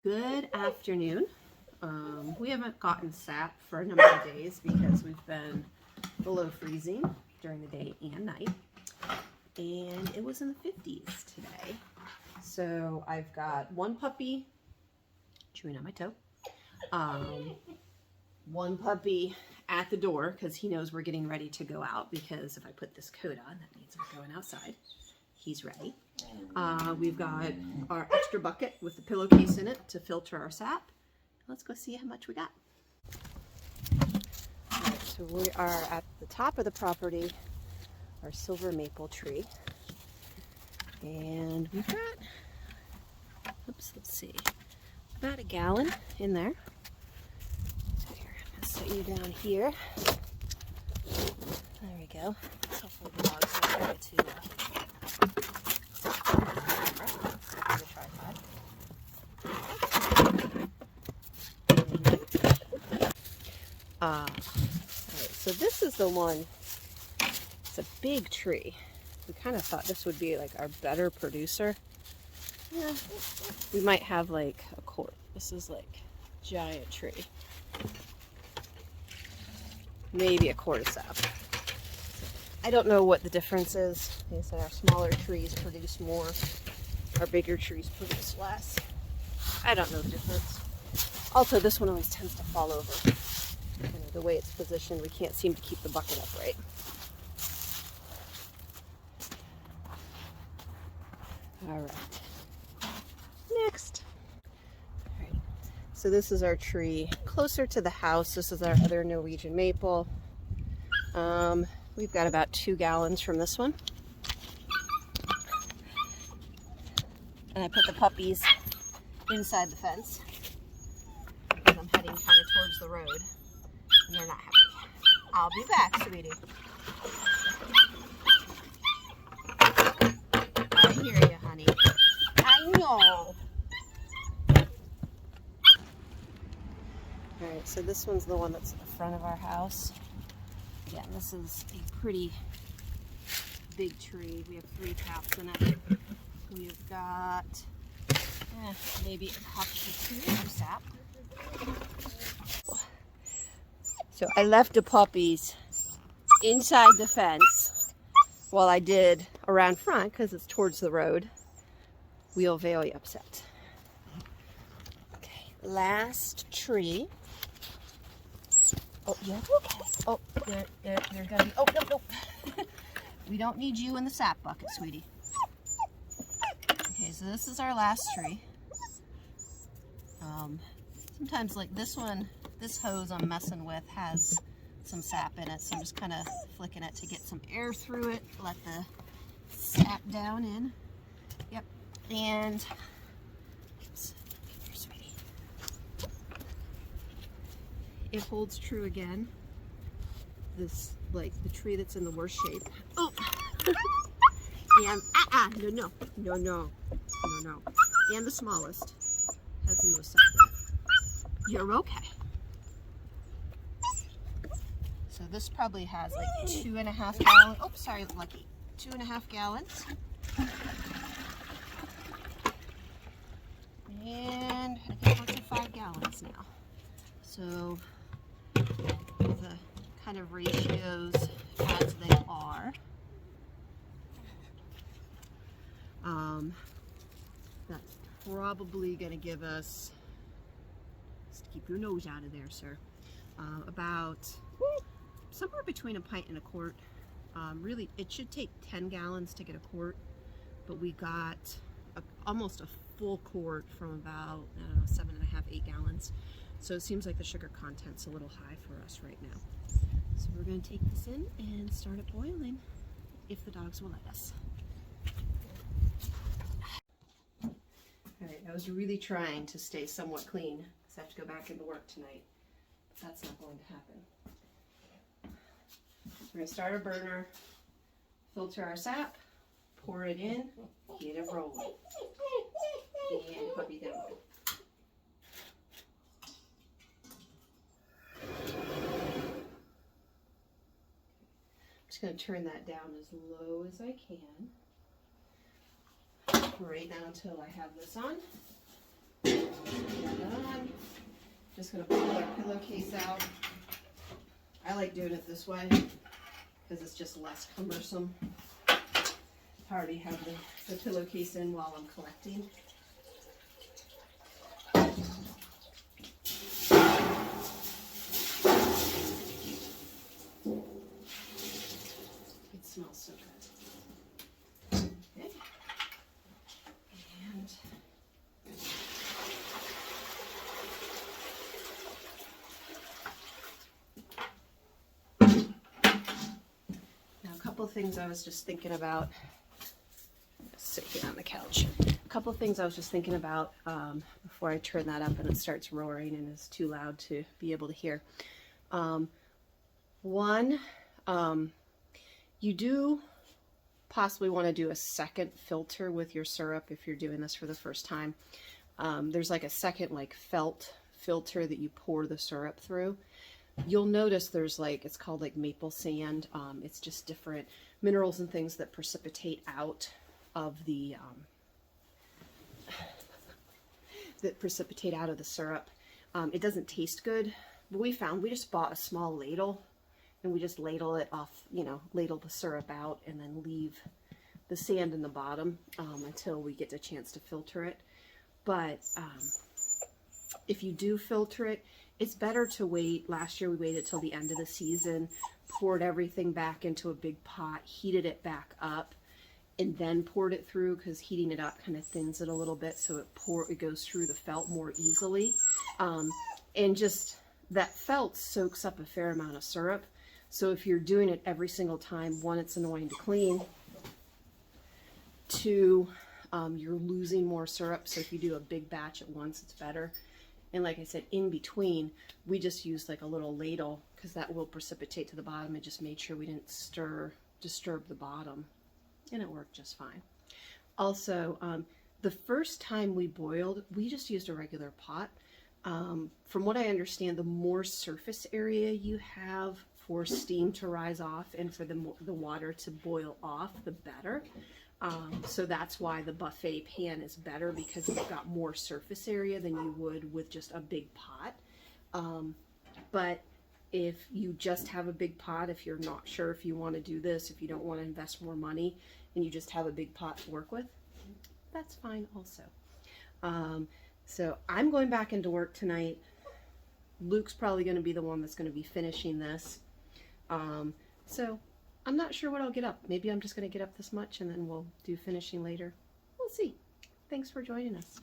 Good afternoon. We haven't gotten sap for a number of days because we've been below freezing during the day and night. And it was in the 50s today. So I've got one puppy chewing on my toe. One puppy at the door because he knows we're getting ready to go out, because if I put this coat on, that means I'm going outside. He's ready. We've got our extra bucket with the pillowcase in it to filter our sap. Let's go see how much we got. All right, so we are at the top of the property, our silver maple tree. And we've got, oops, let's see, about a gallon in there. So here, I'm gonna set you down here. There we go. Hopefully the dogs will try to Alright, so this is the one. It's a big tree. We kind of thought this would be like our better producer. Yeah, we might have like a quart. This is like giant tree. Maybe a quart of sap. I don't know what the difference is. They say our smaller trees produce more, our bigger trees produce less. I don't know the difference. Also, this one always tends to fall over. The way it's positioned, we can't seem to keep the bucket upright. All right. Next. All right. So this is our tree closer to the house. This is our other Norwegian maple. We've got about 2 gallons from this one. And I put the puppies inside the fence because I'm heading kind of towards the road. And they're not happy. I'll be back, sweetie. I hear you, honey. I know. Alright, so this one's the one that's at the front of our house. Again, this is a pretty big tree. We have 3 taps in it. We've got maybe a cup or 2 of sap. So I left the puppies inside the fence while I did around front, because it's towards the road. We'll very upset. Okay, last tree. Oh, yeah, okay. Oh, there's gonna be, oh, no. We don't need you in the sap bucket, sweetie. Okay, so this is our last tree. Sometimes like this one, this hose I'm messing with has some sap in it, so I'm just kind of flicking it to get some air through it, let the sap down in. Yep, and oops, come here, sweetie. It holds true again. This, like the tree that's in the worst shape. Oh, and no. And the smallest has the most sap in it. You're okay. So this probably has like 2.5 gallons. Oh, sorry, Lucky. 2.5 gallons. And I think we're to 5 gallons now. So the kind of ratios as they are. That's probably going to give us, just keep your nose out of there, sir, about somewhere between a pint and a quart. Really, it should take 10 gallons to get a quart, but we got almost a full quart from about, I don't know, 7.5, 8 gallons. So it seems like the sugar content's a little high for us right now. So we're going to take this in and start it boiling, if the dogs will let us. Alright, I was really trying to stay somewhat clean because I have to go back into work tonight. But that's not going to happen. We're going to start our burner, filter our sap, pour it in, get it rolling, and puppy down. I'm just going to turn that down as low as I can. Right now until I have this on. Just going to pull our pillowcase out. I like doing it this way because it's just less cumbersome. I already have the pillowcase in while I'm collecting. It smells so good. Okay. And now a couple of things I was just thinking about. Sit here on the couch. A couple of things I was just thinking about before I turn that up and it starts roaring and is too loud to be able to hear. One, you do possibly want to do a second filter with your syrup if you're doing this for the first time. There's like a second like felt filter that you pour the syrup through. You'll notice there's like, it's called like maple sand. It's just different minerals and things that precipitate out of the syrup. It doesn't taste good, but we just bought a small ladle and we just ladle it off, ladle the syrup out and then leave the sand in the bottom until we get a chance to filter it. But if you do filter it, it's better to wait. Last year we waited till the end of the season, poured everything back into a big pot, heated it back up, and then poured it through, because heating it up kind of thins it a little bit so it goes through the felt more easily. And just that felt soaks up a fair amount of syrup. So if you're doing it every single time, one, it's annoying to clean. Two, you're losing more syrup. So if you do a big batch at once, it's better. And like I said, in between, we just used like a little ladle because that will precipitate to the bottom. And just made sure we didn't disturb the bottom. And it worked just fine. Also, the first time we boiled, we just used a regular pot. From what I understand, the more surface area you have for steam to rise off and for the water to boil off, the better. So that's why the buffet pan is better, because it's got more surface area than you would with just a big pot. But if you just have a big pot, if you're not sure if you want to do this, if you don't want to invest more money and you just have a big pot to work with, that's fine also. So I'm going back into work tonight. Luke's probably going to be the one that's going to be finishing this. So I'm not sure what I'll get up. Maybe I'm just going to get up this much and then we'll do finishing later. We'll see. Thanks for joining us.